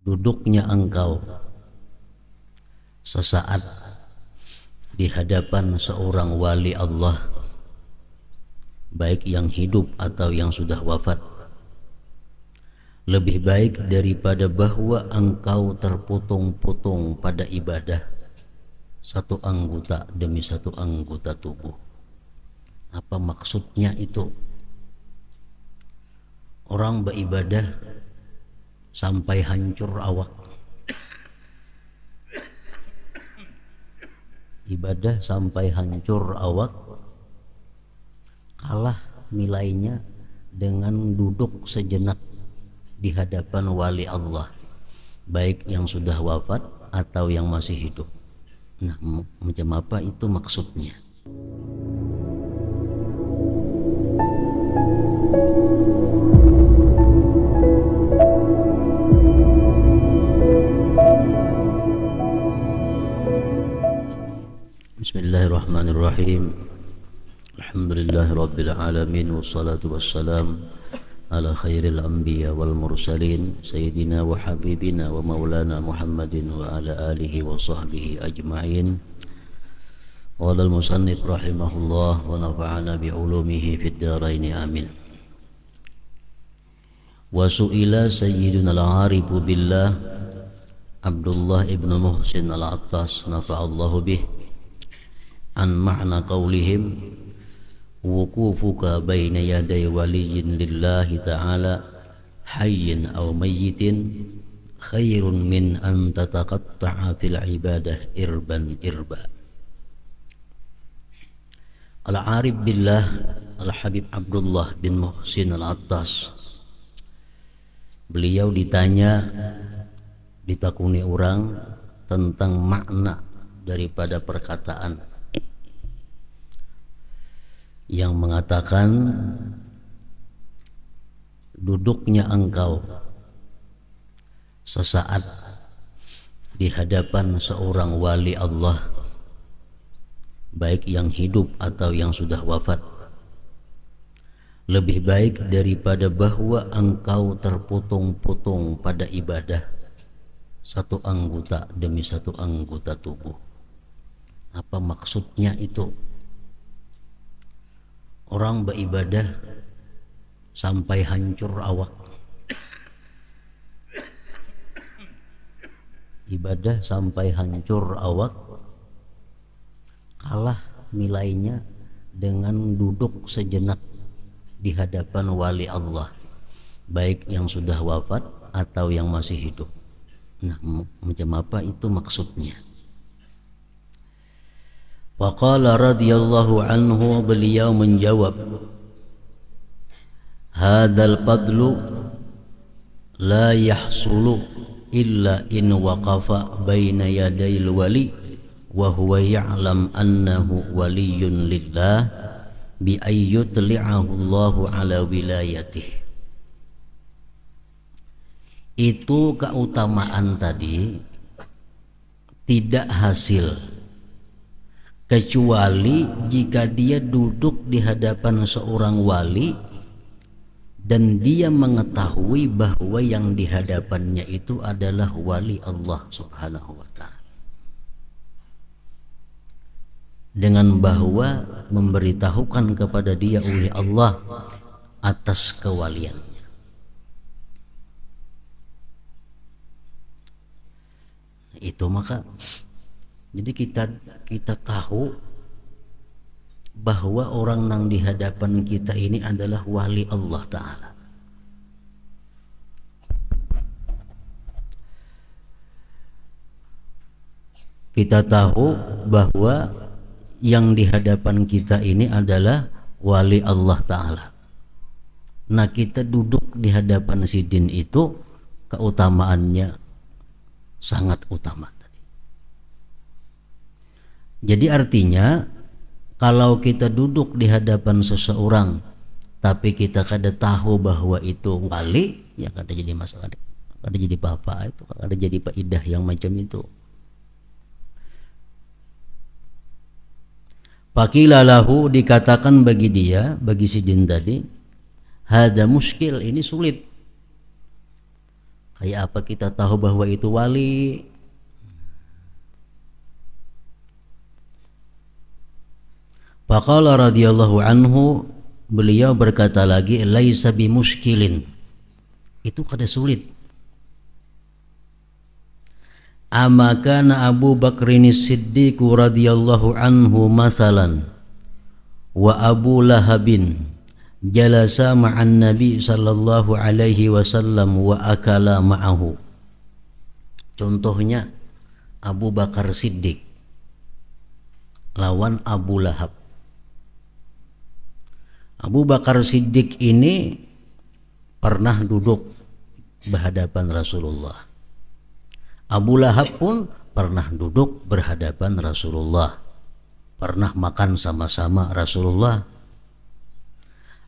duduknya engkau sesaat di hadapan seorang wali Allah, baik yang hidup atau yang sudah wafat, lebih baik daripada bahwa engkau terputung-putung pada ibadah satu anggota demi satu anggota tubuh. Apa maksudnya itu? Orang beribadah sampai hancur awak, ibadah sampai hancur awak, kalah nilainya dengan duduk sejenak di hadapan wali Allah, baik yang sudah wafat atau yang masih hidup. Nah, macam apa itu maksudnya? Bismillahirrahmanirrahim. Alhamdulillahirabbil alamin wassalatu wassalam ala khairil anbiya wal mursalin sayyidina wa habibina wa maulana Muhammadin wa ala alihi wa sahbihi ajma'in. Qala al-musannif rahimahullah wa nafa'ana bi ulumihi fid dharain amin. Wa su'ila sayyiduna al-arifu billah Abdullah ibn Muhsin al-Attas nafa'allahu bih an ma'na qawlihim wukufuka baina yaday waliyin lillahi ta'ala hayyin aw mayyitin khairun min an tataqatta'a fil ibadah irban irba. Al-Arif billah Al-Habib Abdullah bin Muhsin Al-Attas, beliau ditakuni orang tentang makna daripada perkataan yang mengatakan duduknya engkau sesaat di hadapan seorang wali Allah, baik yang hidup atau yang sudah wafat, lebih baik daripada bahwa engkau terputung-putung pada ibadah satu anggota demi satu anggota tubuh. Apa maksudnya itu? Orang beribadah sampai hancur awak, ibadah sampai hancur awak, kalah nilainya dengan duduk sejenak di hadapan wali Allah, baik yang sudah wafat atau yang masih hidup. Nah, macam apa itu maksudnya? Faqala radhiyallahu anhu, beliau menjawab, hadzal fadlu la yahsulu illa in waqafa baina yadayil wali wa huwa ya'lam annahu waliyyun lillah bi ayyutli'ahu Allahu ala wilayatih. Itu keutamaan tadi tidak hasil kecuali jika dia duduk di hadapan seorang wali dan dia mengetahui bahwa yang di hadapannya itu adalah wali Allah Subhanahu wa ta'ala, dengan bahwa memberitahukan kepada dia oleh Allah atas kewaliannya. Itu maka jadi kita tahu bahwa orang yang di hadapan kita ini adalah wali Allah Ta'ala. Kita tahu bahwa yang di hadapan kita ini adalah wali Allah Ta'ala. Nah, kita duduk di hadapan sidin itu keutamaannya sangat utama. Jadi artinya kalau kita duduk di hadapan seseorang tapi kita kada tahu bahwa itu wali, ya kada jadi masalah, kada jadi apa-apa, itu kada jadi faidah yang macam itu. Faqila lahu, dikatakan bagi dia, bagi sidin tadi, hada muskil, ini sulit. Kayak apa kita tahu bahwa itu wali? Faqala radhiyallahu anhu, beliau berkata lagi, laisa bimuskilin, itu kada sulit. Amakana Abu Bakrin Siddiq radhiyallahu anhu masalan wa Abu Lahabin jalasa ma'an Nabi sallallahu alaihi wasallam wa akala ma'ahu. Contohnya Abu Bakar Siddiq lawan Abu Lahab. Abu Bakar Siddiq ini pernah duduk berhadapan Rasulullah. Abu Lahab pun pernah duduk berhadapan Rasulullah. Pernah makan sama-sama Rasulullah.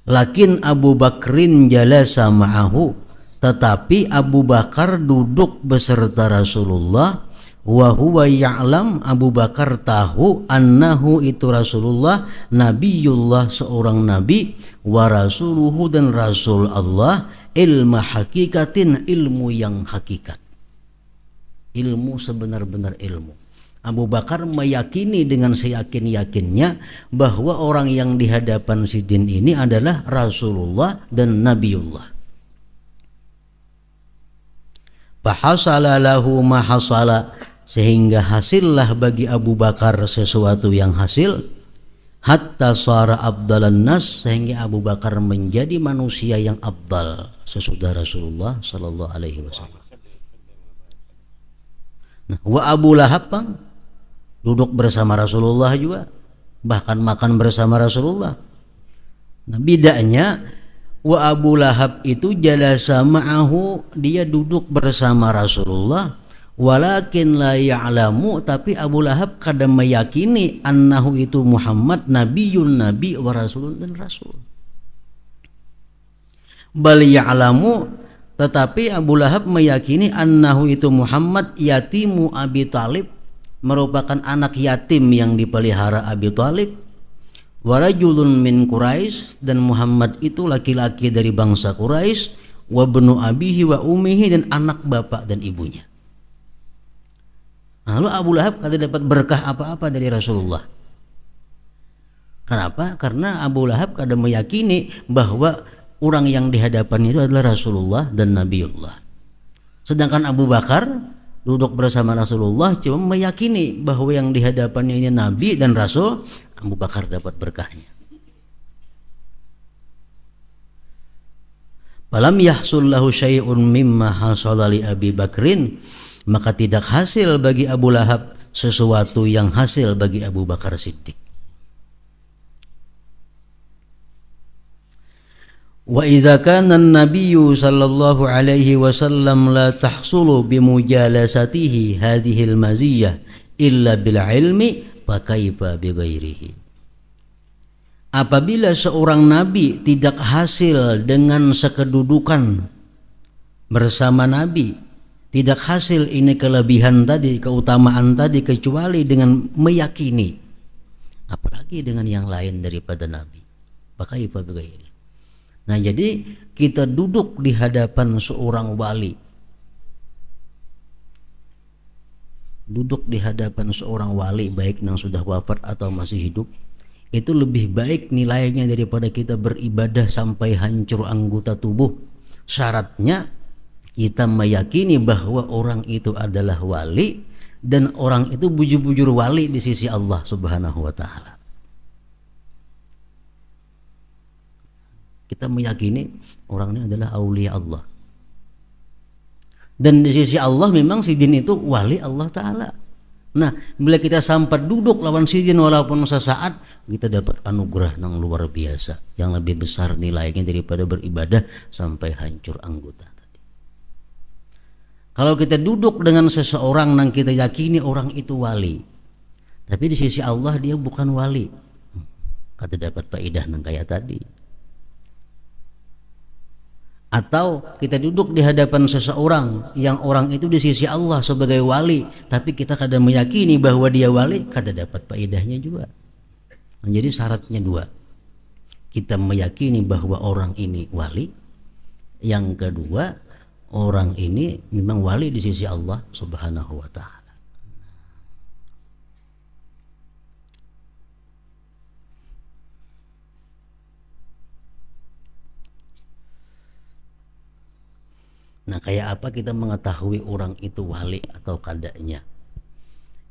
Lakin Abu Bakrin jalasa ma'ahu, tetapi Abu Bakar duduk beserta Rasulullah. Wa huwa ya'lam, Abu Bakar tahu, annahu itu Rasulullah nabiyullah, seorang nabi, wa rasuluhu dan rasul Allah, ilma hakikatin, ilmu yang hakikat, ilmu sebenar-benar ilmu. Abu Bakar meyakini dengan seyakin-yakinnya bahwa orang yang di hadapan sidin ini adalah Rasulullah dan Nabiullah. Fahasala lahu ma hasala, sehingga hasillah bagi Abu Bakar sesuatu yang hasil. Hatta sara abdalan nas, sehingga Abu Bakar menjadi manusia yang abdal sesudah Rasulullah sallallahu alaihi wasallam. Nah, wa Abu Lahab bang, duduk bersama Rasulullah juga, bahkan makan bersama Rasulullah. Nah, bedanya wa Abu Lahab itu jalasa ma'ahu, dia duduk bersama Rasulullah, walakin la ya'lamu, tapi Abu Lahab kada meyakini annahu itu Muhammad nabiyun, nabi, wa rasulun dan rasul. Bal ya'lamu, tetapi Abu Lahab meyakini annahu itu Muhammad yatimu Abi Talib, merupakan anak yatim yang dipelihara Abi Talib, warajulun min Quraisy, dan Muhammad itu laki-laki dari bangsa Quraisy, wa bnu abihi wa ummihi, dan anak bapak dan ibunya. Lalu Abu Lahab kada dapat berkah apa-apa dari Rasulullah. Kenapa? Karena Abu Lahab kada meyakini bahwa orang yang di hadapan itu adalah Rasulullah dan Nabiullah. Sedangkan Abu Bakar duduk bersama Rasulullah cuma meyakini bahwa yang di hadapannya ini Nabi dan Rasul. Abu Bakar dapat berkahnya. Falam yahsul lahu syai'un mimma hasala li Abi Bakrin, maka tidak hasil bagi Abu Lahab sesuatu yang hasil bagi Abu Bakar Siddiq. Wa idza kana an-nabiyyu sallallahu alaihi wasallam la tahsulu bimujalasatihi hadhihi al-maziyyah illa bil ilmi, fa kaifa bi ghairihi. Apabila seorang nabi tidak hasil dengan sekedudukan bersama nabi, tidak hasil ini kelebihan tadi, keutamaan tadi, kecuali dengan meyakini, apalagi dengan yang lain daripada nabi. Fa kaifa bi ghairihi. Nah, jadi kita duduk di hadapan seorang wali, duduk di hadapan seorang wali, baik yang sudah wafat atau masih hidup, itu lebih baik nilainya daripada kita beribadah sampai hancur anggota tubuh. Syaratnya kita meyakini bahwa orang itu adalah wali, dan orang itu bujur-bujur wali di sisi Allah Subhanahu wa ta'ala. Kita meyakini orangnya adalah aulia Allah, dan di sisi Allah memang sidin itu wali Allah Ta'ala. Nah, bila kita sampai duduk lawan sidin walaupun sesaat, kita dapat anugerah yang luar biasa, yang lebih besar nilainya daripada beribadah sampai hancur anggota tadi. Kalau kita duduk dengan seseorang yang kita yakini orang itu wali, tapi di sisi Allah dia bukan wali, kata dapat faedah nang kayak tadi. Atau kita duduk di hadapan seseorang yang orang itu di sisi Allah sebagai wali, tapi kita kadang meyakini bahwa dia wali, kada dapat faedahnya juga. Jadi syaratnya dua, kita meyakini bahwa orang ini wali. Yang kedua, orang ini memang wali di sisi Allah Subhanahu wa taala. Nah, kayak apa kita mengetahui orang itu wali atau kadaknya?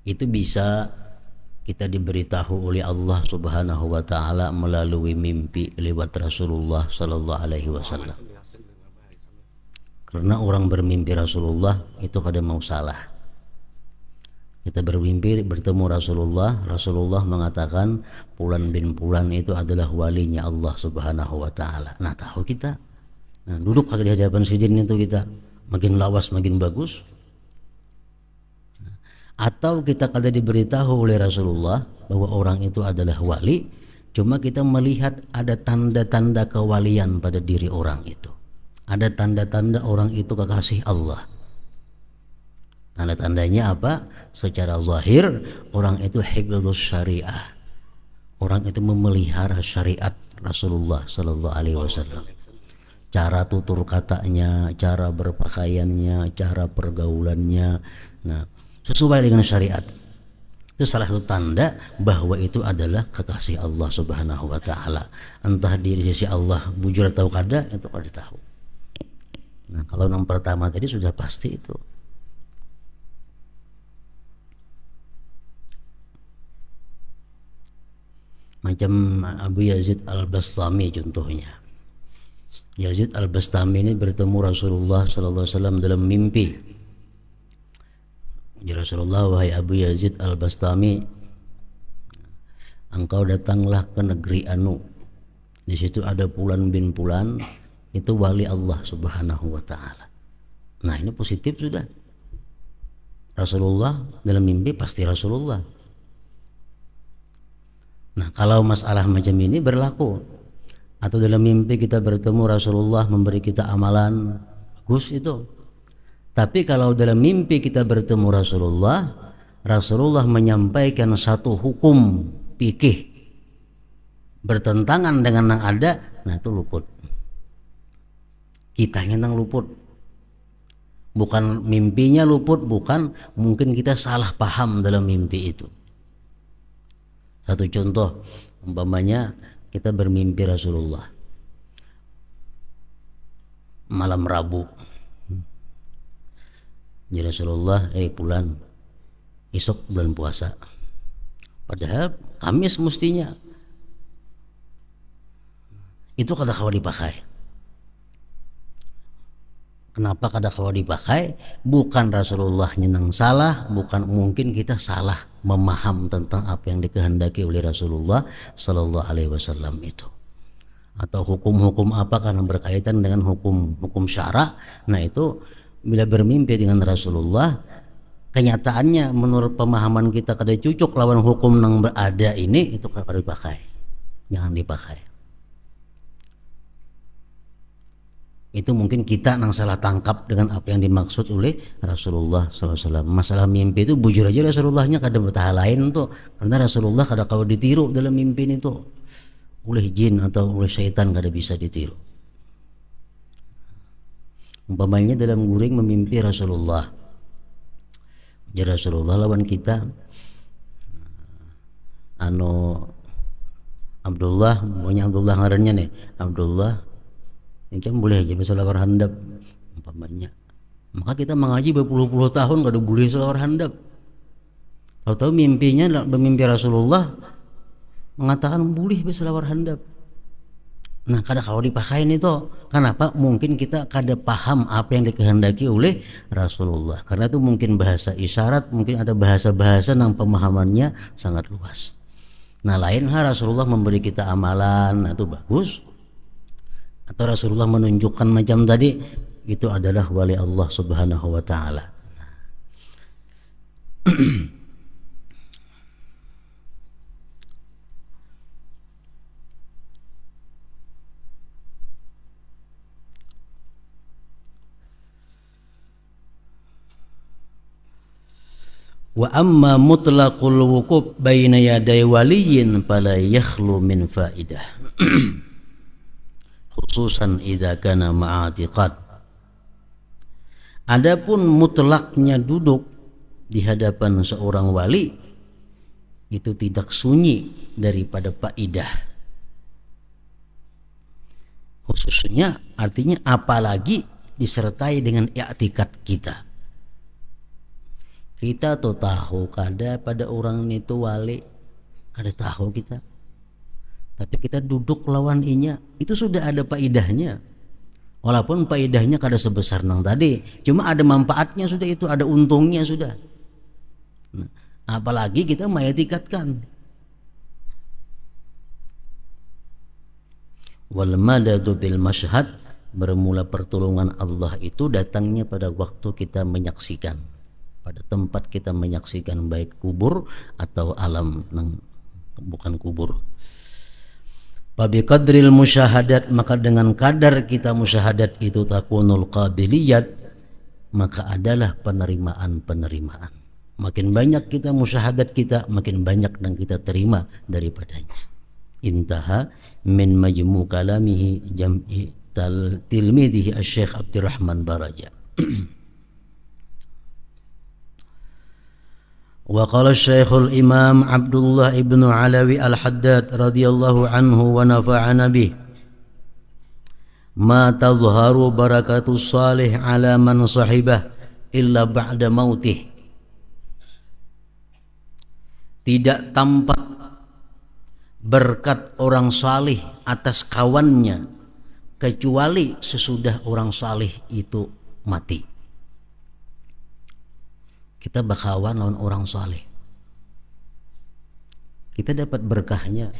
Itu bisa kita diberitahu oleh Allah Subhanahu wa taala melalui mimpi lewat Rasulullah sallallahu alaihi wasallam. Karena orang bermimpi Rasulullah itu kadang mau salah. Kita bermimpi bertemu Rasulullah, Rasulullah mengatakan Fulan bin Fulan itu adalah walinya Allah Subhanahu wa taala. Nah, tahu kita. Nah, duduk di hadapan sidin itu kita makin lawas makin bagus. Atau kita kada diberitahu oleh Rasulullah bahwa orang itu adalah wali, cuma kita melihat ada tanda-tanda kewalian pada diri orang itu. Ada tanda-tanda orang itu kekasih Allah. Tanda-tandanya apa? Secara zahir orang itu hifdzus syariah. Orang itu memelihara syariat Rasulullah sallallahu alaihi wasallam. Cara tutur katanya, cara berpakaiannya, cara pergaulannya, nah, sesuai dengan syariat. Itu salah satu tanda bahwa itu adalah kekasih Allah Subhanahu wa taala. Entah di sisi Allah bujur atau kada, itu kada tahu. Nah, kalau yang pertama tadi sudah pasti itu. Macam Abu Yazid Al-Bastami contohnya. Yazid Al-Bastami ini bertemu Rasulullah sallallahu alaihi wasallam dalam mimpi. Ya Rasulullah, wahai Abu Yazid Al-Bastami, engkau datanglah ke negeri Anu. Di situ ada Fulan bin Fulan, itu wali Allah Subhanahu wa taala. Nah, ini positif sudah. Rasulullah dalam mimpi pasti Rasulullah. Nah, kalau masalah macam ini berlaku, atau dalam mimpi kita bertemu Rasulullah memberi kita amalan bagus itu. Tapi kalau dalam mimpi kita bertemu Rasulullah, Rasulullah menyampaikan satu hukum fikih bertentangan dengan yang ada, nah itu luput. Kitanya yang luput. Bukan mimpinya luput, bukan, mungkin kita salah paham dalam mimpi itu. Satu contoh, umpamanya kita bermimpi Rasulullah malam Rabu. Ya Rasulullah, Fulan, esok bulan puasa. Padahal Kamis mestinya. Itu kada kawa dipakai. Kenapa kada kawa dipakai? Bukan Rasulullah nyenang salah, bukan, mungkin kita salah memaham tentang apa yang dikehendaki oleh Rasulullah sallallahu alaihi wasallam itu. Atau hukum-hukum apa karena berkaitan dengan hukum syara. Nah, itu bila bermimpi dengan Rasulullah, kenyataannya menurut pemahaman kita kada cocok lawan hukum yang berada ini, itu kada dipakai. Jangan dipakai. Itu mungkin kita nang salah tangkap dengan apa yang dimaksud oleh Rasulullah SAW. Masalah mimpi itu bujur aja Rasulullahnya kada bertahan lain tuh, karena Rasulullah kada kau ditiru dalam mimpi itu oleh jin atau oleh syaitan, kada bisa ditiru. Umpamanya dalam guring memimpi Rasulullah, jadi Rasulullah lawan kita Abdullah, maunya Abdullah ngarannya nih, Abdullah yang kan boleh aja selawar handap umpamanya. Maka kita mengaji berpuluh-puluh tahun kada boleh selawar handap. Tahu-tahu mimpinya bermimpi Rasulullah mengatakan boleh selawar handap. Nah, kada kalau dipakain itu. Kenapa? Mungkin kita kada paham apa yang dikehendaki oleh Rasulullah. Karena itu mungkin bahasa isyarat, mungkin ada bahasa-bahasa yang pemahamannya sangat luas. Nah, lain hal Rasulullah memberi kita amalan, nah, itu bagus. Atau Rasulullah menunjukkan macam tadi, itu adalah wali Allah Subhanahu wa taala. Wa amma mutlaqul wuquf baina yaday waliyin fala yakhlu min faidah. Khususan idza kana ma'atiqad. Adapun mutlaknya duduk di hadapan seorang wali itu tidak sunyi daripada faidah. Khususnya artinya apalagi disertai dengan i'tikad kita. Kita tuh tahu kada pada orang itu wali, kada tahu kita. Tapi kita duduk lawan inya, itu sudah ada faidahnya. Walaupun faedahnya kada sebesar nang tadi, cuma ada manfaatnya sudah, itu ada untungnya sudah. Nah, apalagi kita mengikatkan. Wal madadu bil masyhad, bermula pertolongan Allah itu datangnya pada waktu kita menyaksikan, pada tempat kita menyaksikan, baik kubur atau alam nang bukan kubur. Fabi qadril musyahadat, maka dengan kadar kita musyahadat itu takunul qabiliyat, maka adalah penerimaan. Makin banyak kita musyahadat kita, makin banyak yang kita terima daripadanya. Intaha min majmu' kalamihi jam'i tilmidhi Asy-Syaikh Abdurrahman Baraja. Wa qala Syekhul Imam Abdullah ibnu Alawi Al-Haddad radhiyallahu anhu wa nafa'ana bih, ma tazharu barakatus salih ala man sahibah illa ba'da mautih. Tidak tampak berkat orang salih atas kawannya kecuali sesudah orang salih itu mati. Kita berkawan lawan orang saleh, kita dapat berkahnya,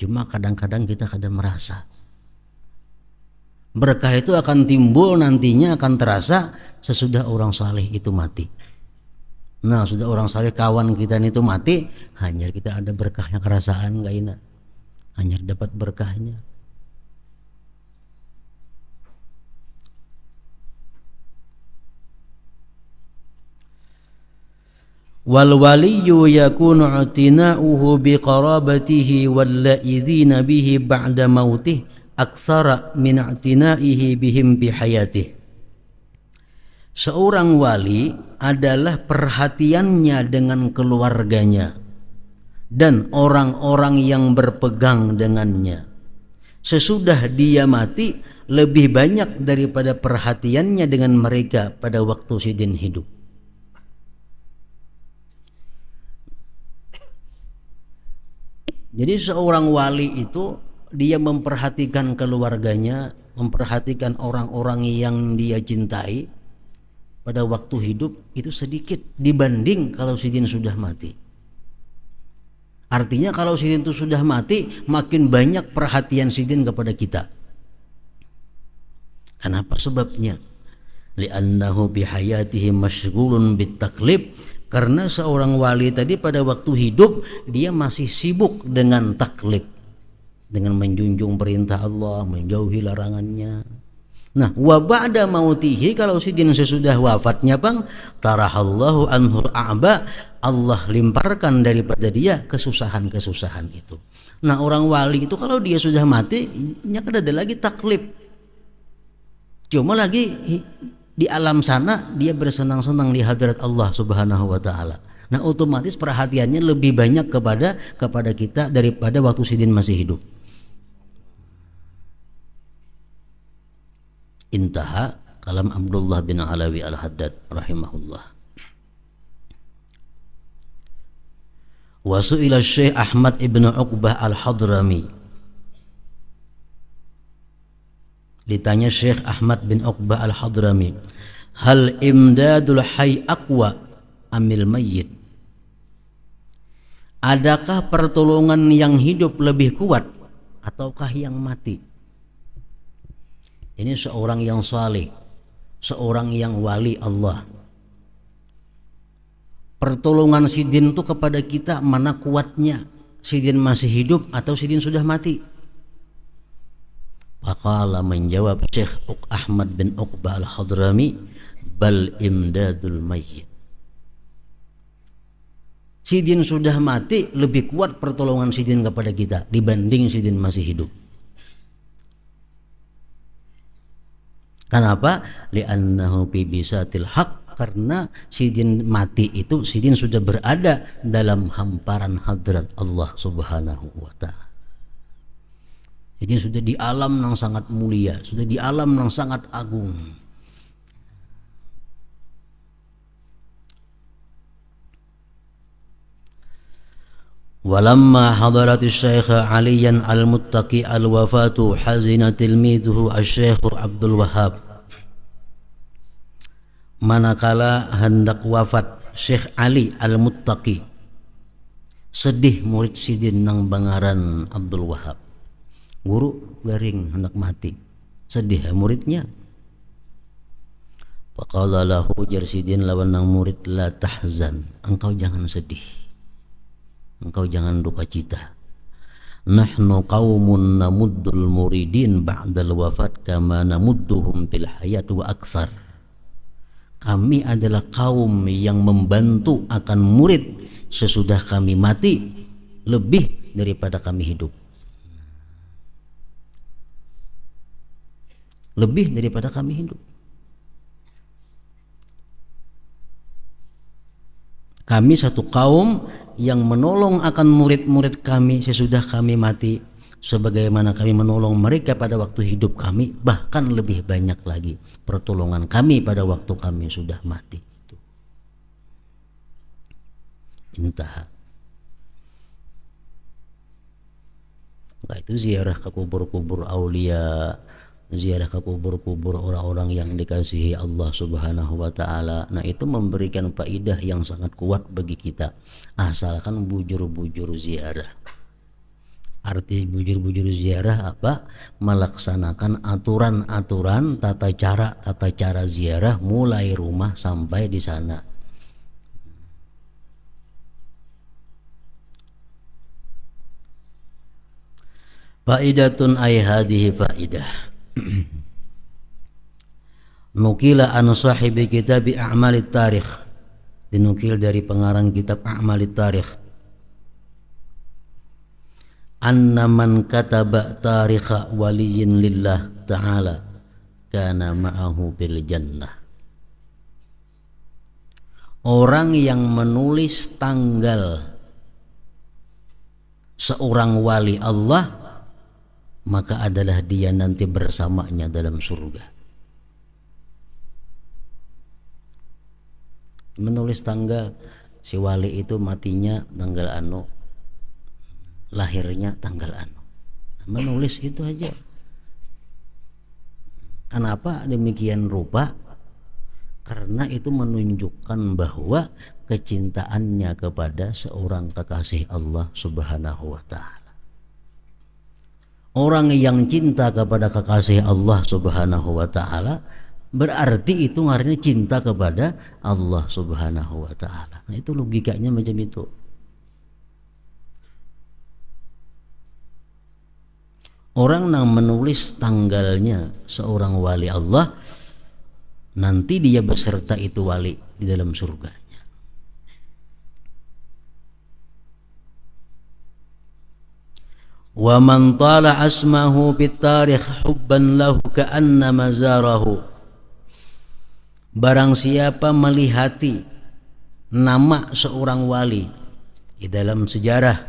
cuma kadang-kadang kita kadang merasa berkah itu akan timbul nantinya, akan terasa sesudah orang saleh itu mati. Nah, sudah orang saleh kawan kita itu mati, hanya kita ada berkahnya, kerasaan gak enak, hanya dapat berkahnya. Wal waliyyu yakunu i'tina'uhu biqarabatihi wal la'idhina bihi ba'da mautih aktsara min i'tina'ihi bihim bihayatih. Seorang wali adalah perhatiannya dengan keluarganya dan orang-orang yang berpegang dengannya sesudah dia mati lebih banyak daripada perhatiannya dengan mereka pada waktu sidin hidup. Jadi seorang wali itu dia memperhatikan keluarganya, memperhatikan orang-orang yang dia cintai pada waktu hidup itu sedikit dibanding kalau sidin sudah mati. Artinya kalau sidin itu sudah mati, makin banyak perhatian sidin kepada kita. Kenapa sebabnya? Li'annahu bihayatihi masyghulun bitaklib. Karena seorang wali tadi pada waktu hidup dia masih sibuk dengan taklib, dengan menjunjung perintah Allah, menjauhi larangannya. Nah, wa ba'da mautihi, kalau sidin sesudah wafatnya bang, tarahallahu anhul a'ba, Allah limparkan daripada dia kesusahan-kesusahan itu. Nah, orang wali itu kalau dia sudah mati, nyak ada lagi taklib. Cuma lagi di alam sana dia bersenang-senang di hadirat Allah Subhanahu wa taala. Nah, otomatis perhatiannya lebih banyak kepada kita daripada waktu sidin masih hidup. Intaha kalam Abdullah bin Alawi Al-Haddad rahimahullah. Wa su'ila Syekh Ahmad ibn Uqbah Al-Hadrami. Ditanya Syekh Ahmad bin Uqbah Al-Hadrami, hal imdadul hayy aqwa amil mayyit? Adakah pertolongan yang hidup lebih kuat ataukah yang mati? Ini seorang yang saleh, seorang yang wali Allah. Pertolongan sidin itu kepada kita mana kuatnya? Sidin masih hidup atau sidin sudah mati? Faqala, menjawab Syekh Ahmad bin Uqbah Al-Hadrami, bal imdadul mayyit. Sidin sudah mati lebih kuat pertolongan sidin kepada kita dibanding sidin masih hidup. Kenapa? Li'annahu fi bisatil haq, karena sidin mati itu sidin sudah berada dalam hamparan hadrat Allah Subhanahu wa taala. Sidin sudah di alam yang sangat mulia, sudah di alam yang sangat agung. Walamma hadarat Syekh Aliyan al-Muttaqi al-wafatu hazina tilmiduhu Syekh Abdul Wahhab. Manakala hendak wafat Syekh Ali al-Muttaqi, sedih murid sidin nang bangaran Abdul Wahhab. Guru garing hendak mati, sedih muridnya. Faqala lahu jarsidin lawan nang murid, la tahzan, engkau jangan sedih, engkau jangan duka cita. Nahnu qaumun namuddul muridin ba'dal wafat kama namudduhum fil hayat wa aktsar. Kami adalah kaum yang membantu akan murid sesudah kami mati lebih daripada kami hidup. Lebih daripada kami hidup. Kami satu kaum yang menolong akan murid-murid kami sesudah kami mati, sebagaimana kami menolong mereka pada waktu hidup kami, bahkan lebih banyak lagi pertolongan kami pada waktu kami sudah mati. Intah. Nah, itu ziarah ke kubur-kubur aulia, ziarah ke kubur-kubur orang-orang yang dikasihi Allah Subhanahu wa taala. Nah, itu memberikan faidah yang sangat kuat bagi kita, asalkan bujur-bujur ziarah. Arti bujur-bujur ziarah apa? Melaksanakan aturan-aturan tata cara ziarah mulai rumah sampai di sana. Faidatun ay hadhihi faidah. Nukila an sahibi kitab a'malit tarikh, dinukil dari pengarang kitab a'malit tarikh, anna man kataba tarikha waliyin lillah ta'ala kana ma'ahu bil jannah. Orang yang menulis tanggal seorang wali Allah, maka adalah dia nanti bersamanya dalam surga. Menulis tanggal si wali itu matinya tanggal anu, lahirnya tanggal anu, menulis itu aja. Kenapa demikian rupa? Karena itu menunjukkan bahwa kecintaannya kepada seorang kekasih Allah Subhanahu wa ta'ala. Orang yang cinta kepada kekasih Allah Subhanahu wa ta'ala, berarti itu ngaranna cinta kepada Allah Subhanahu wa ta'ala. Nah, itu logikanya macam itu. Orang yang menulis tanggalnya seorang wali Allah, nanti dia beserta itu wali di dalam surga. Wa man tala asmahu bit tarikh hubban lahu ka'anna mazarahu. Barang siapa melihati nama seorang wali di dalam sejarah,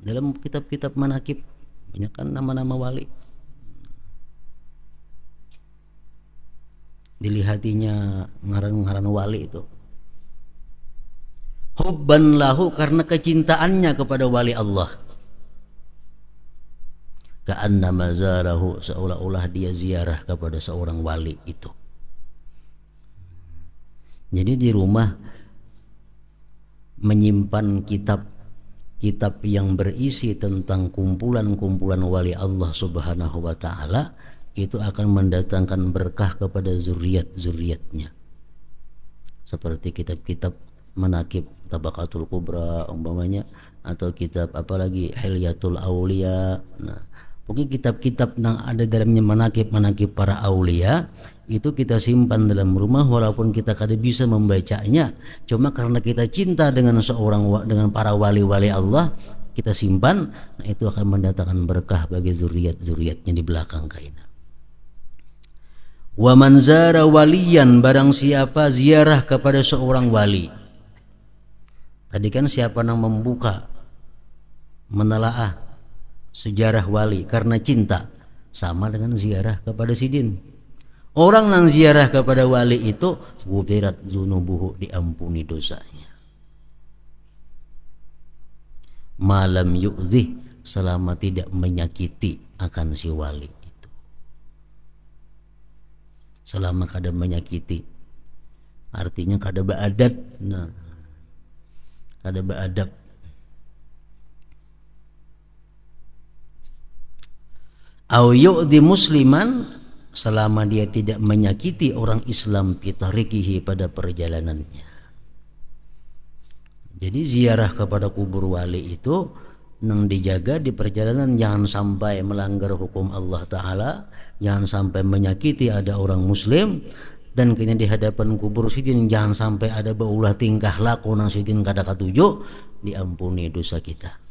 dalam kitab-kitab manakib banyak kan nama-nama wali, dilihatinya ngaran-ngaran wali itu. Hubban lahu, karena kecintaannya kepada wali Allah. Ka'anna mazarahu, seolah-olah dia ziarah kepada seorang wali itu. Jadi di rumah menyimpan kitab yang berisi tentang kumpulan-kumpulan wali Allah Subhanahu wa ta'ala, itu akan mendatangkan berkah kepada zuriat-zuriatnya. Seperti kitab-kitab manakib Tabaqatul Kubra umpamanya, atau kitab apalagi Hilyatul Aulia. Nah, pokoknya kitab-kitab yang ada dalamnya manakib para aulia itu kita simpan dalam rumah, walaupun kita kada bisa membacanya, cuma karena kita cinta dengan dengan para wali-wali Allah, kita simpan, nah itu akan mendatangkan berkah bagi zuriat-zuriatnya di belakang kita. Wa man zara waliyan, barang siapa ziarah kepada seorang wali. Tadi kan siapa yang membuka, menelaah sejarah wali karena cinta, sama dengan ziarah kepada sidin. Orang yang ziarah kepada wali itu ghufirat dzunubuhu, diampuni dosanya. Malam yu'zih, selama tidak menyakiti akan si wali itu. Selama kada menyakiti, artinya kada beadab. Nah, kada beadab. Au yu'di musliman, selama dia tidak menyakiti orang Islam fi tariqihi, pada perjalanannya. Jadi ziarah kepada kubur wali itu nang dijaga di perjalanan, jangan sampai melanggar hukum Allah Ta'ala, jangan sampai menyakiti ada orang muslim, dan kini di hadapan kubur sidin jangan sampai ada baulah tingkah laku nang sidin kada katuju, diampuni dosa kita.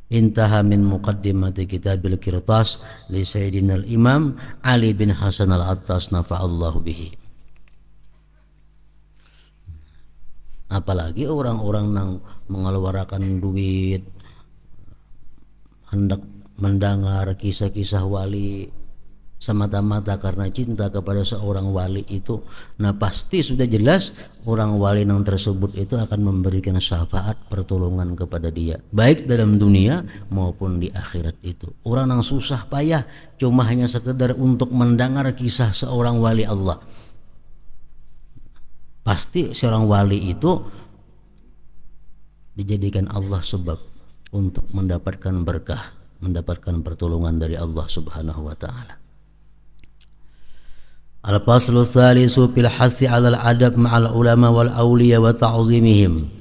Intaha min muqaddimati kitabil Qirtas li Sayyidina al-Imam Ali bin Hasan al-Attas nafa'allahu bihi. Apalagi orang-orang yang mengeluarkan duit hendak mendengar kisah-kisah wali semata-mata karena cinta kepada seorang wali itu, nah pasti sudah jelas orang wali yang tersebut itu akan memberikan syafaat pertolongan kepada dia, baik dalam dunia maupun di akhirat itu. Orang yang susah payah cuma hanya sekedar untuk mendengar kisah seorang wali Allah, pasti seorang wali itu dijadikan Allah sebab untuk mendapatkan berkah, mendapatkan pertolongan dari Allah Subhanahu wa Ta'ala. Al-faslu tsalisu fil hasi 'alal adab ma'al ulama wal awliya wa ta'zimihim,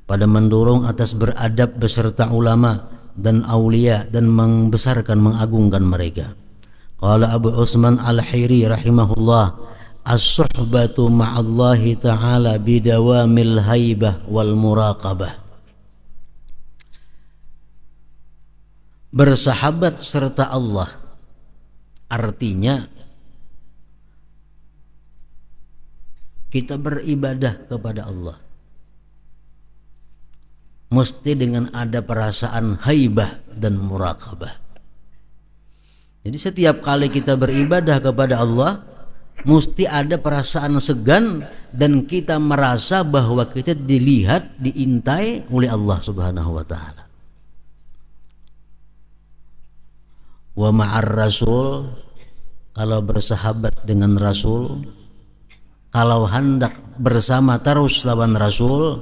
pada mendorong atas beradab beserta ulama dan aulia dan membesarkan mengagungkan mereka. Qala Abu Utsman Al-Hiri rahimahullah, as-suhbatu ma'allahi ta'ala bidawamil haibah wal muraqabah. Bersahabat serta Allah artinya kita beribadah kepada Allah mesti dengan ada perasaan haibah dan muraqabah. Jadi setiap kali kita beribadah kepada Allah mesti ada perasaan segan dan kita merasa bahwa kita dilihat, diintai oleh Allah Subhanahu wa Ta'ala. Wa ma'ar rasul, kalau bersahabat dengan Rasul, kalau hendak bersama terus lawan Rasul,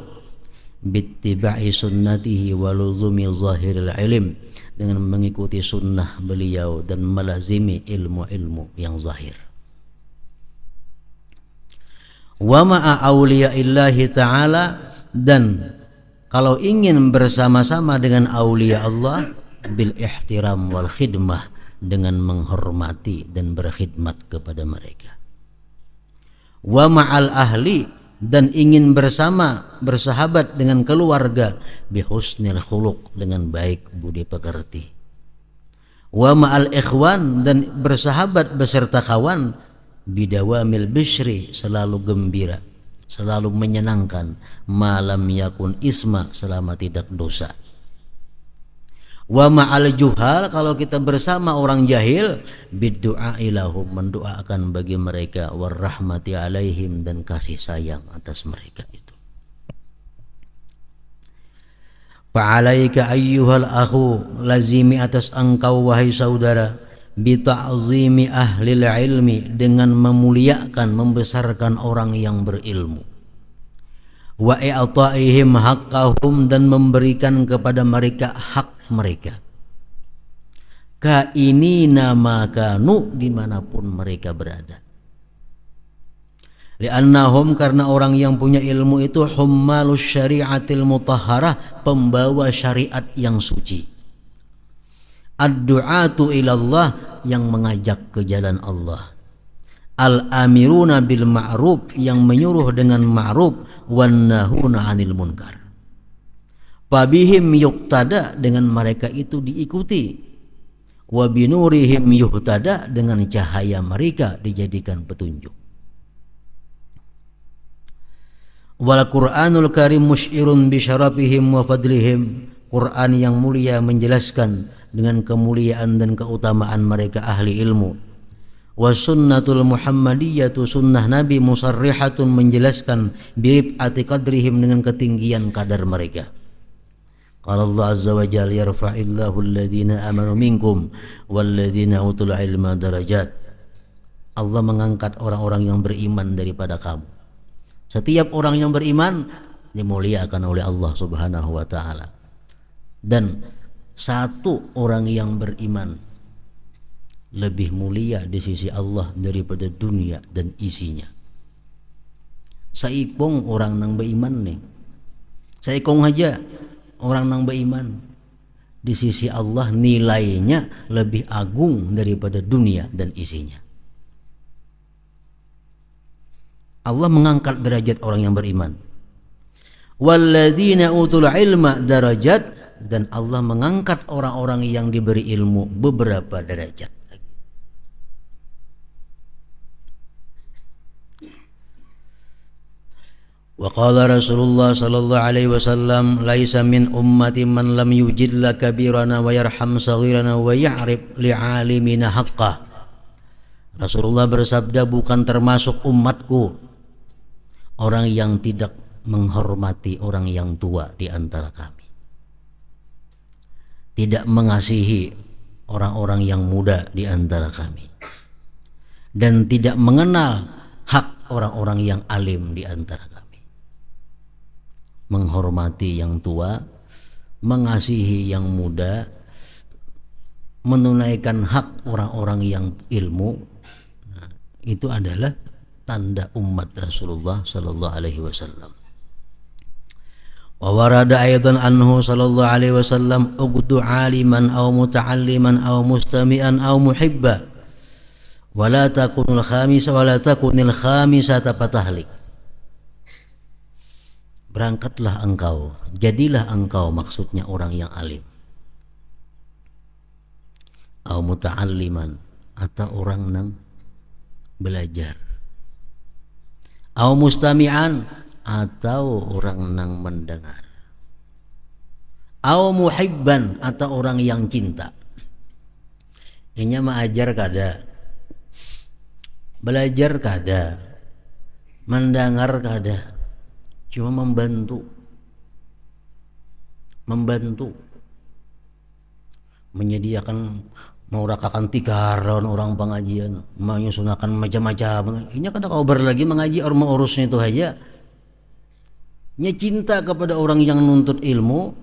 bittiba'i sunnatihi wa luzumi zahiril ilm, dengan mengikuti sunnah beliau dan melazimi ilmu-ilmu yang zahir. Wa ma'a awliyaillahi ta'ala, dan kalau ingin bersama-sama dengan aulia Allah, bil ihtiram wal khidmah, dengan menghormati dan berkhidmat kepada mereka. Wa ma'al ahli, dan ingin bersama bersahabat dengan keluarga, bihusnil khuluq, dengan baik budi pekerti. Wa ma'al ikhwan, dan bersahabat beserta kawan, bidawamil bishri, selalu gembira, selalu menyenangkan, malam yakun isma, selama tidak dosa. Wa ma'al juhal, kalau kita bersama orang jahil, biddu'a ilahum, mendoakan bagi mereka, warahmati alaihim, dan kasih sayang atas mereka itu. Fa'alaika ayyuhal akhu, lazimi atas engkau wahai saudara, bita'zimi ahlil ilmi, dengan memuliakan, membesarkan orang yang berilmu. Wa i'ta'ihim haqqahum, dan memberikan kepada mereka hak mereka. Kainina makanu, dimanapun mereka berada. Li'annahum, karena orang yang punya ilmu itu hummalus syari'atil mutahharah, pembawa syariat yang suci. Ad-du'atu ilallah, yang mengajak ke jalan Allah. al-amiruna bil ma'ruf, yang menyuruh dengan ma'ruf, wan nahuna 'anil munkar. Fabihim yuqtada, dengan mereka itu diikuti, wa binurihim yuhtada, dengan cahaya mereka dijadikan petunjuk. Wal Qur'anul Karim musyirun bi syarafihim wa fadlihim, Quran yang mulia menjelaskan dengan kemuliaan dan keutamaan mereka ahli ilmu. Wa sunnatul muhammadiyatu, sunnah Nabi musarrihatun, menjelaskan birifati qadrihim, dengan ketinggian kadar mereka. Qala Allah azza wa jalla yarfa'illahu alladhina amanu minkum walladhina utul ilma darajat. Allah mengangkat orang-orang yang beriman daripada kamu. Setiap orang yang beriman dimuliakan oleh Allah Subhanahu wa taala. Dan satu orang yang beriman lebih mulia di sisi Allah daripada dunia dan isinya. Saikong orang nang beriman nih. Saikong aja orang nang beriman di sisi Allah nilainya lebih agung daripada dunia dan isinya. Allah mengangkat derajat orang yang beriman. Walladzina utul ilma darajat, dan Allah mengangkat orang-orang yang diberi ilmu beberapa derajat. Wa qala Rasulullah sallallahu alaihi wasallam, laisa min ummati man lam yujilla kabirana wa yarham saghirana wa ya'rif li'alimina haqqah. Rasulullah bersabda, bukan termasuk umatku orang yang tidak menghormati orang yang tua di antara kami, tidak mengasihi orang-orang yang muda di antara kami, dan tidak mengenal hak orang-orang yang alim di antara kami. Menghormati yang tua, mengasihi yang muda, menunaikan hak orang-orang yang ilmu, itu adalah tanda umat Rasulullah sallallahu alaihi wasallam. Wa warada aidan anhu sallallahu alaihi wasallam, uqdu aliman aw muta'alliman aw mustami'an aw muhibba wa la takunul khamisa wa la takunil khamisata fatahlik. Berangkatlah engkau, jadilah engkau, maksudnya orang yang alim, aw muta'alliman, atau orang nang belajar, au mustami'an, atau orang nang mendengar, au muhibban, atau orang yang cinta. Inya mengajar kada, belajar kada, mendengar kada, cuma membantu menyediakan, mau rakakan tikar lawan orang pengajian, menyusunakan macam-macam. Ini kada kabar lagi mengaji orang mau urusnya itu aja. Dia cinta kepada orang yang nuntut ilmu,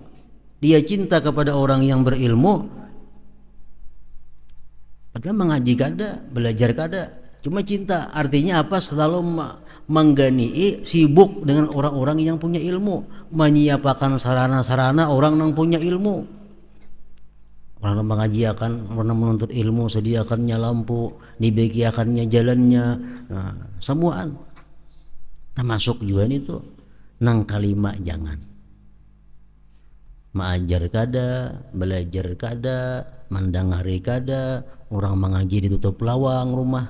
dia cinta kepada orang yang berilmu. Padahal mengaji kada, belajar kada, cuma cinta. Artinya apa? Selalu mengganii, sibuk dengan orang-orang yang punya ilmu, menyiapkan sarana-sarana orang yang punya ilmu. Orang mengajiakan, orang menuntut ilmu, sediakannya lampu, dibekiakannya jalannya, nah, semuaan. Termasuk juga itu nang kalima jangan. Mengajar kada, belajar kada, mendengari kada, orang mengaji ditutup lawang rumah,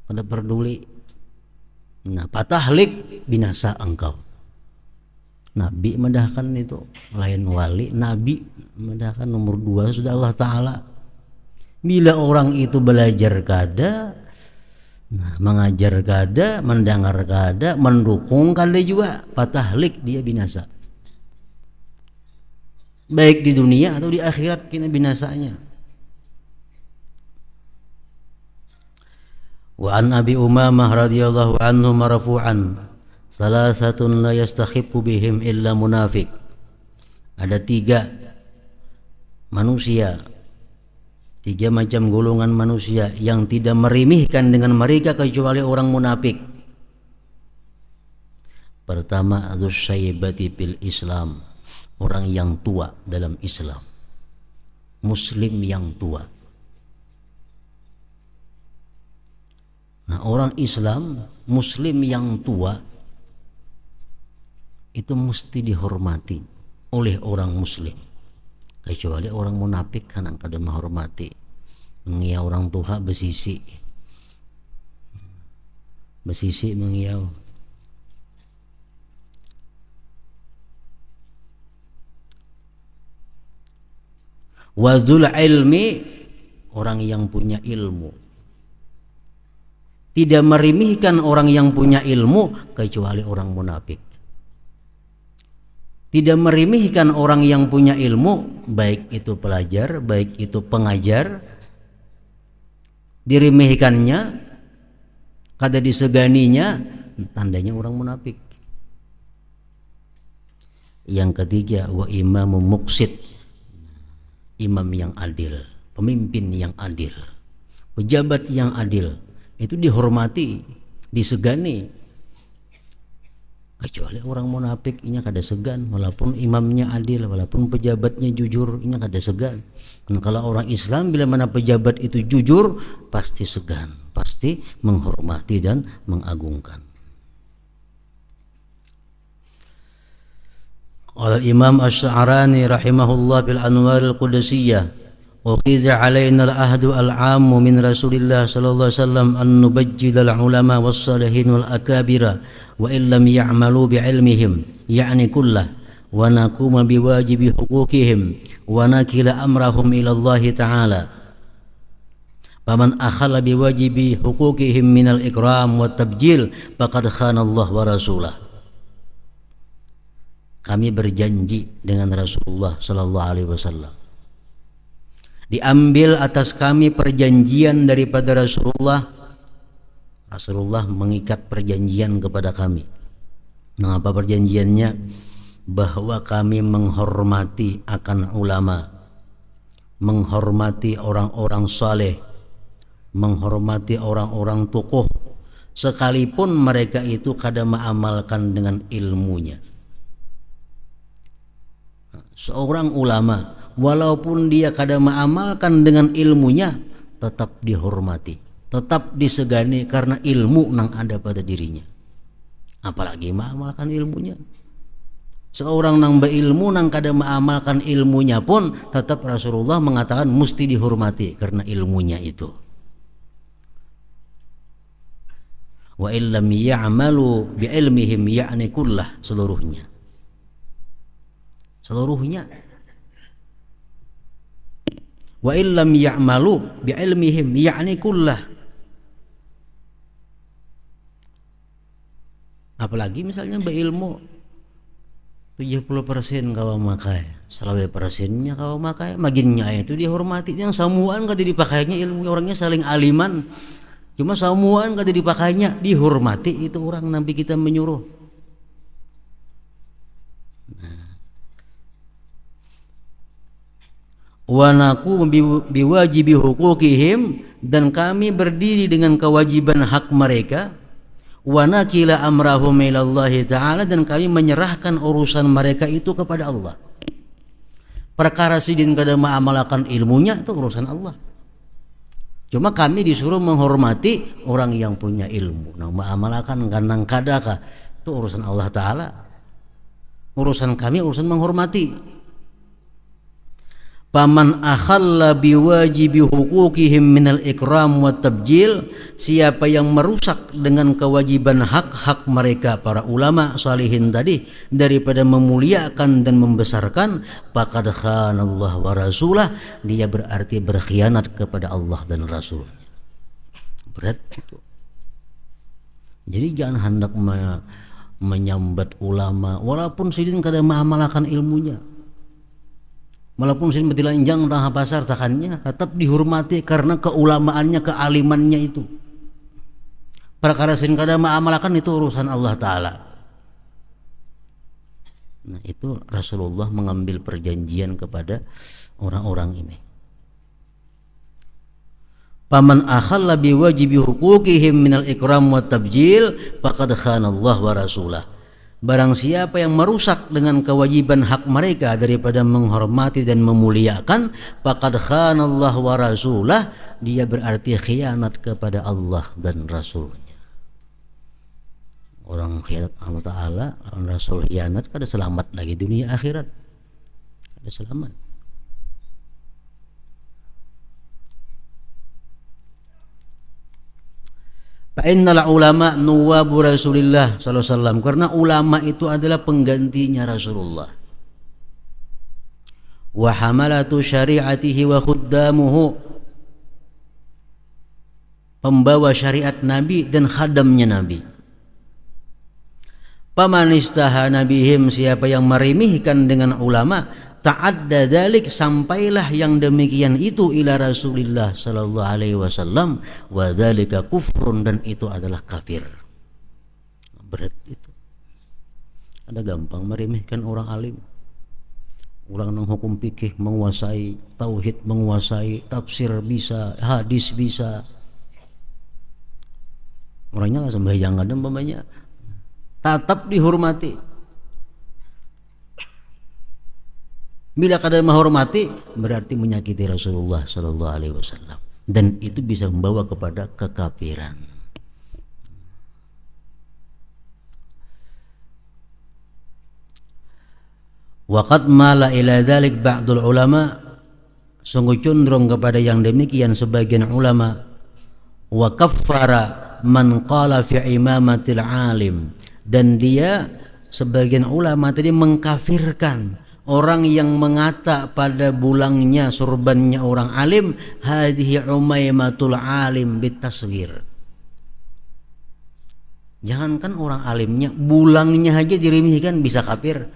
pada peduli. Nah, patahlik, binasa engkau. Nabi mendahkan itu, lain wali, Nabi mendahkan nomor 2 sudah Allah Ta'ala. Bila orang itu belajar kada, nah, mengajar kada, mendengar kada, mendukung kada juga, patahlik, dia binasa. Baik di dunia atau di akhirat kena binasanya. Wa an Abi Umamah radhiyallahu anhu marfu'an, salasatun la yastakhiffu bihim illa munafik. Ada 3 manusia, 3 macam golongan manusia yang tidak merimihkan dengan mereka kecuali orang munafik. Pertama, adzusaybati fil Islam, orang yang tua dalam Islam, muslim yang tua. Nah, orang Islam, Muslim yang tua itu mesti dihormati oleh orang Muslim. Kecuali orang munafik kan kada menghormati. Mengiau orang tua besisi mengiau. Wazul ilmi, orang yang punya ilmu. Tidak merimihkan orang yang punya ilmu kecuali orang munafik. Tidak merimihkan orang yang punya ilmu, baik itu pelajar, baik itu pengajar. Dirimihkannya, kada diseganinya, tandanya orang munafik. Yang ketiga, wa imamu muqsid, imam yang adil, pemimpin yang adil, pejabat yang adil, itu dihormati, disegani. Kecuali orang munafik, ini kada segan, walaupun imamnya adil, walaupun pejabatnya jujur, ini kada segan. Dan kalau orang Islam bila mana pejabat itu jujur, pasti segan, pasti menghormati dan mengagungkan. Qala Imam Asy-Sya'rani rahimahullah bil Anwar al-Qudsiyah, وقيز علينا العهد العام من رسول الله صلى الله عليه وسلم أن نبجل العلماء والصالحين والأكابر وإن لم يعملوا بعلمهم يعني كله ونقوم بواجب حقوقهم ونكل أمرهم إلى الله تعالى فمن أخل بواجب حقوقهم من الإكرام والتبجيل فقد خان الله ورسوله. Kami berjanji dengan Rasulullah sallallahu alaihi wasallam, diambil atas kami perjanjian daripada Rasulullah. Rasulullah mengikat perjanjian kepada kami. Nah, apa perjanjiannya? Bahwa kami menghormati akan ulama, menghormati orang-orang saleh, menghormati orang-orang tokoh, sekalipun mereka itu kada mengamalkan dengan ilmunya. Seorang ulama, walaupun dia kadang mengamalkan dengan ilmunya, tetap dihormati, tetap disegani karena ilmu yang ada pada dirinya. Apalagi mengamalkan ilmunya. Seorang yang berilmu yang kadang mengamalkan ilmunya pun tetap Rasulullah mengatakan mesti dihormati karena ilmunya itu. Wa illam ya'malu bi ilmihim ya'ni kullah, seluruhnya. Wa illam ya'malu bi ilmihim ya'ni kullah. Apalagi misalnya berilmu 70% kau makai, 100%-nya kau makai, maginnya itu dihormati. Yang samuan kada dipakainya ilmu, orangnya saling aliman, cuma samuan kada dipakainya, dihormati itu orang nabi kita menyuruh. Wa naqum biwajibi huquqihim, dan kami berdiri dengan kewajiban hak mereka. Wa nakila amrahum ilallahi ta'ala, dan kami menyerahkan urusan mereka itu kepada Allah. Perkara sidin kada mengamalkan ilmunya itu urusan Allah. Cuma kami disuruh menghormati orang yang punya ilmu. Nah, mengamalkan kanang kadaka itu urusan Allah Ta'ala. Urusan kami urusan menghormati. Paman akhalla biwajibi huquqihim minal ikram wa tabjil, siapa yang merusak dengan kewajiban hak-hak mereka para ulama salihin tadi daripada memuliakan dan membesarkan, faqad khanallahu wa rasulah, dia berarti berkhianat kepada Allah dan Rasulnya. Berat itu. Jadi jangan hendak menyambat ulama walaupun sidin kada mengamalkan ilmunya. Walaupun sin betilanjang tengah pasar takannya, tetap dihormati karena keulamaannya, kealimannya itu. Perkara sin kada mengamalkan itu urusan Allah Ta'ala. Nah, itu Rasulullah mengambil perjanjian kepada orang-orang ini. Paman akhalla biwajibi huquqihim minal ikram wa tabjil faqad khanallahu wa rasulah. Barang siapa yang merusak dengan kewajiban hak mereka daripada menghormati dan memuliakan, faqad khanallahu wa rasulah, dia berarti khianat kepada Allah dan Rasulnya. Orang khianat Allah Ta'ala, orang Rasul khianat, kada selamat lagi dunia akhirat, kada selamat. Fa'innal ulama nuwabu Rasulillah sallallahu alaihi wasallam, karena ulama itu adalah penggantinya Rasulullah. Wa hamalatu syari'atihi wa khuddamuhu, pembawa syariat Nabi dan khadamnya Nabi. Paman istahana bihim, siapa yang meremehkan dengan ulama, ta'adda dzalik, sampailah yang demikian itu ila Rasulillah sallallahu alaihi wasallam, wa dzalika kufrun, dan itu adalah kafir. Berat itu. Ada gampang meremehkan orang alim. Orang nang hukum fikih menguasai, tauhid menguasai, tafsir bisa, hadis bisa. Orangnya nggak sembahyang kadang umpamanya, tetap dihormati. Bila kada menghormati berarti menyakiti Rasulullah sallallahu alaihi wasallam, dan itu bisa membawa kepada kekafiran. Waqad mala ila dzalik ba'dul ulama, sungguh condong kepada yang demikian sebagian ulama. Wa kaffara man qala fi imamatil alim, dan dia sebagian ulama tadi mengkafirkan orang yang mengata pada bulangnya surbannya orang alim, hadhihi umaimatul alim bitasghir. Jangankan orang alimnya, bulangnya aja diremehkan, bisa kafir.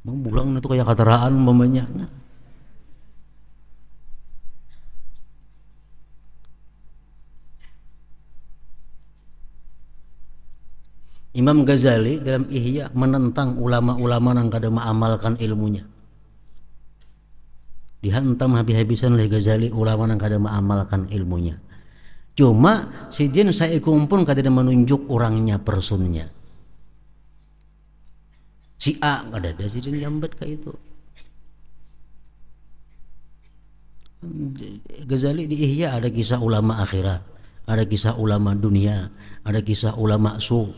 Bulang itu kayak kateraan umpamanya. Imam Ghazali dalam Ihya menentang ulama-ulama yang kada mengamalkan ilmunya. Dihantam habis-habisan oleh Ghazali ulama yang kada mengamalkan ilmunya. Cuma sidin saya kumpul kada menunjuk orangnya, personnya. Si A kada ada sidin jambat kayak itu. Ghazali di Ihya ada kisah ulama akhirat, ada kisah ulama dunia, ada kisah ulama su.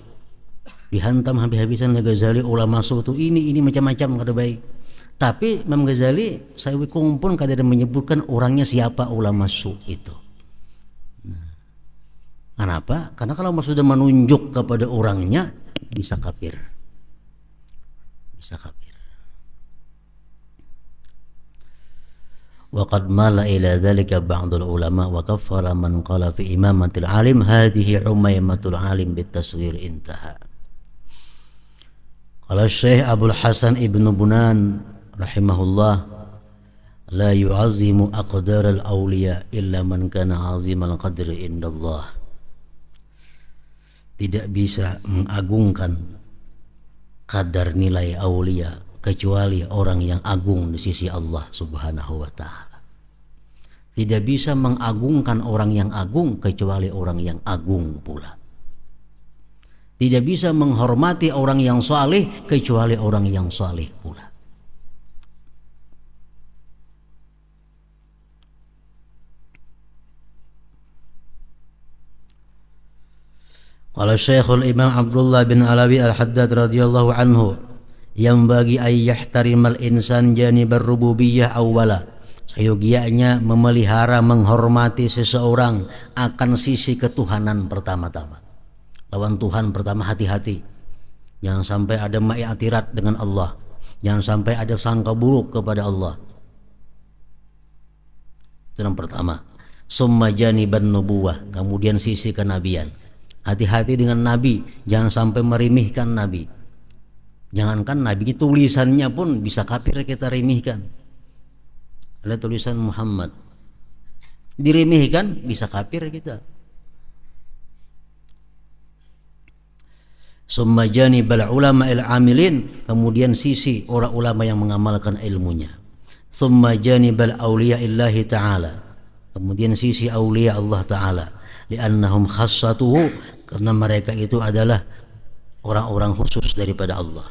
Dihantam habis-habisan oleh Ghazali ulama su itu ini macam-macam kada baik. Tapi Imam Ghazali saya kumpul kada ada menyebutkan orangnya siapa ulama su itu. Kenapa? Karena kalau sudah menunjuk kepada orangnya bisa kafir. Bisa kafir. Wa qad mala ila dzalika ba'dul ulama wa kaffara man qala fi imamatil alim hadhihi umaimatul alim bitasghir, intaha. Qala Syekh Abdul Hasan Ibnu Bunan rahimahullah, la yu'azzimu aqdar al-awliya illa man kana 'azimal qadri indallah. Tidak bisa mengagungkan kadar nilai aulia kecuali orang yang agung di sisi Allah Subhanahu wa ta'ala. Tidak bisa mengagungkan orang yang agung kecuali orang yang agung pula. Tidak bisa menghormati orang yang saleh kecuali orang yang saleh pula. Qala Syekhul Imam Abdullah bin Alawi Al-Haddad radhiyallahu anhu, yang bagi ayyahhtarimal insan janibar rububiyah awwala, seyogianya memelihara menghormati seseorang akan sisi ketuhanan pertama-tama. Lawan Tuhan pertama hati-hati. Jangan sampai ada ma'atirat dengan Allah. Jangan sampai ada sangka buruk kepada Allah. Itu yang pertama. Summa janiban nubuwah, kemudian sisi kenabian. Hati-hati dengan Nabi, jangan sampai meremehkan Nabi. Jangankan Nabi, tulisannya pun bisa kafir kita remehkan. Ada tulisan Muhammad, diremehkan bisa kafir kita. Summa janibal ulama il-amilin, kemudian sisi orang ulama yang mengamalkan ilmunya. Summa janibal awliya illahi ta'ala, kemudian sisi awliya Allah ta'ala. Li'annahum khassatuhu, karena mereka itu adalah orang-orang khusus daripada Allah.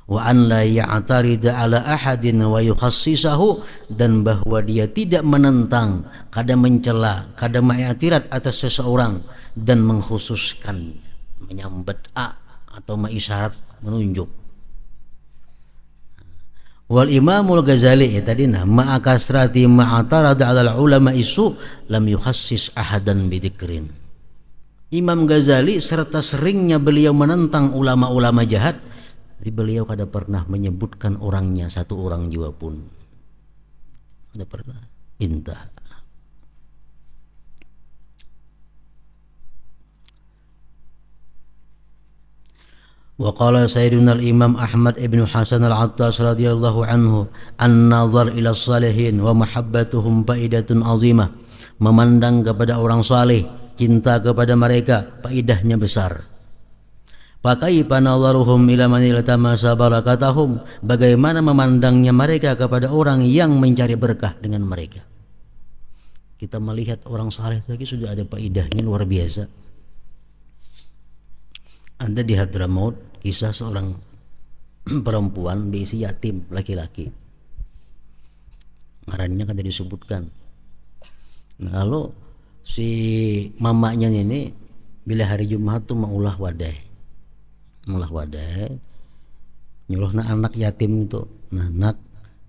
wa an la ya'tarida ala ahadin wa yukhassisahu, dan bahwa dia tidak menentang, kada mencela, kada mengiktirat atas seseorang dan mengkhususkan, menyambat atau mengisyarat, menunjuk. Wal Imamul Ghazali ya tadi ma'a kasrati ma'atarada 'alal ulama isu lam yukhassis ahadan bidzikrin. Imam Ghazali serta seringnya beliau menentang ulama-ulama jahat, beliau kada pernah menyebutkan orangnya satu orang juga pun. Kada pernah. Intah. Wa qala sayyiduna al-imam Ahmad ibn Hasan al-Attas radhiyallahu anhu, an-nazar ila salihin wa mahabbatuhum faidatun azimah. Memandang kepada orang saleh, cinta kepada mereka, faidahnya besar. Fakaifa nazaruhum ila man iltamasa barakatahum, bagaimana memandangnya mereka kepada orang yang mencari berkah dengan mereka. Kita melihat orang saleh lagi sudah ada faidahnya luar biasa. Ada di Hadramaut kisah seorang perempuan berisi yatim laki-laki, ngarannya kan disebutkan. Nah, kalau si mamanya ini bila hari Jumat tuh mengulah wadah nyuruh anak yatim itu, nah nak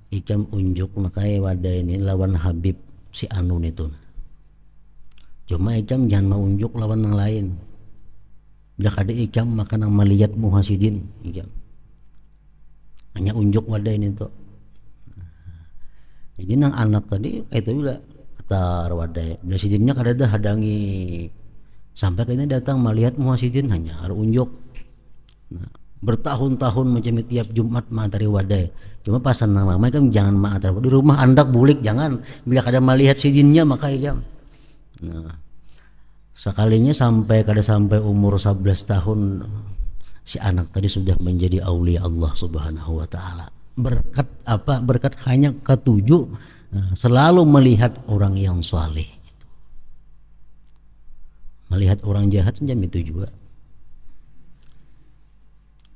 ikam unjuk makai wadah ini lawan Habib si Anun itu, cuma ikam jangan mau unjuk lawan yang lain. Bila kada ikam makan yang melihat muhasidin ikam hanya unjuk wadah ini tuh. Jadi nang anak tadi itu bila kata wadah bila sidinnya kada ada hadangi sampai kini datang melihat muhasidin hanya harus unjuk. Nah, bertahun-tahun macam tiap Jumat materi wadah, cuma pasan nang lama kan jangan materi di rumah andak bulik jangan, bila kada melihat sidinnya maka ikam. Nah, sekalinya sampai umur 11 tahun si anak tadi sudah menjadi aulia Allah Subhanahu wa taala. Berkat apa? Berkat hanya ketujuh selalu melihat orang yang saleh itu. Melihat orang jahat jam itu juga.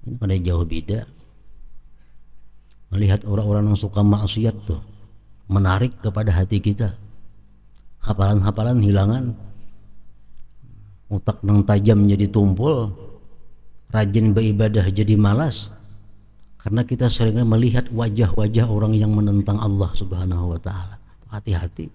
Ini pada jauh beda. Melihat orang-orang yang suka maksiat tuh menarik kepada hati kita. Hafalan-hafalan hilangan. Otak nang tajam jadi tumpul, rajin beribadah jadi malas, karena kita sering melihat wajah-wajah orang yang menentang Allah Subhanahu wa taala. Hati-hati.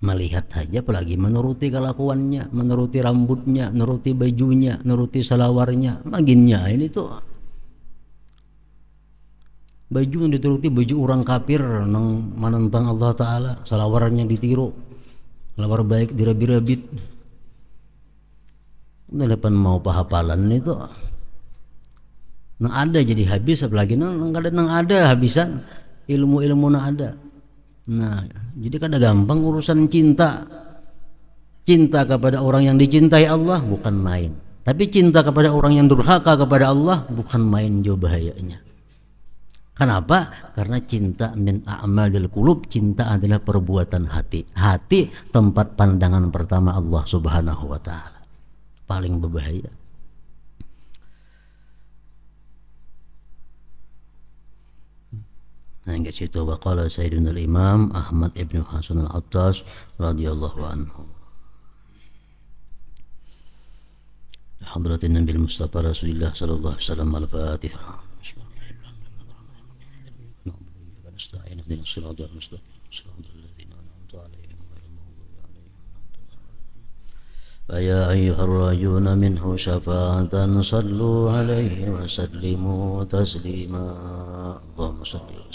Melihat saja apalagi menuruti kelakuannya, menuruti rambutnya, menuruti bajunya, menuruti salawarnya, maginnya ini tuh baju yang dituruti baju orang kafir nang menentang Allah Ta'ala, salawarannya ditiru, salawar baik dirabit-rabit. Udah depan mau pahapalan itu nang ada jadi habis, apalagi nang ada habisan ilmu-ilmu nang ada. Nah jadi kada gampang urusan cinta kepada orang yang dicintai Allah bukan main, tapi cinta kepada orang yang durhaka kepada Allah bukan main jauh bahayanya. Kenapa? Karena cinta min a'malil qulub, cinta adalah perbuatan hati. Hati tempat pandangan pertama Allah Subhanahu wa taala. Paling berbahaya. Nah, hingga situ waqala Sayyidina al-Imam Ahmad ibn Hasan al-Attas radhiyallahu anhu. Hadratin Nabi Mustafa Rasulullah sallallahu alaihi wasallam al-Fatihah. نستعين اهدنا الصراط المستقيم صراط الذين أنعمت عليهم غير المغضوب عليهم فيا أيها الراجون منه شفاعة صلوا عليه وسلموا تسليما اللهم صل وسلم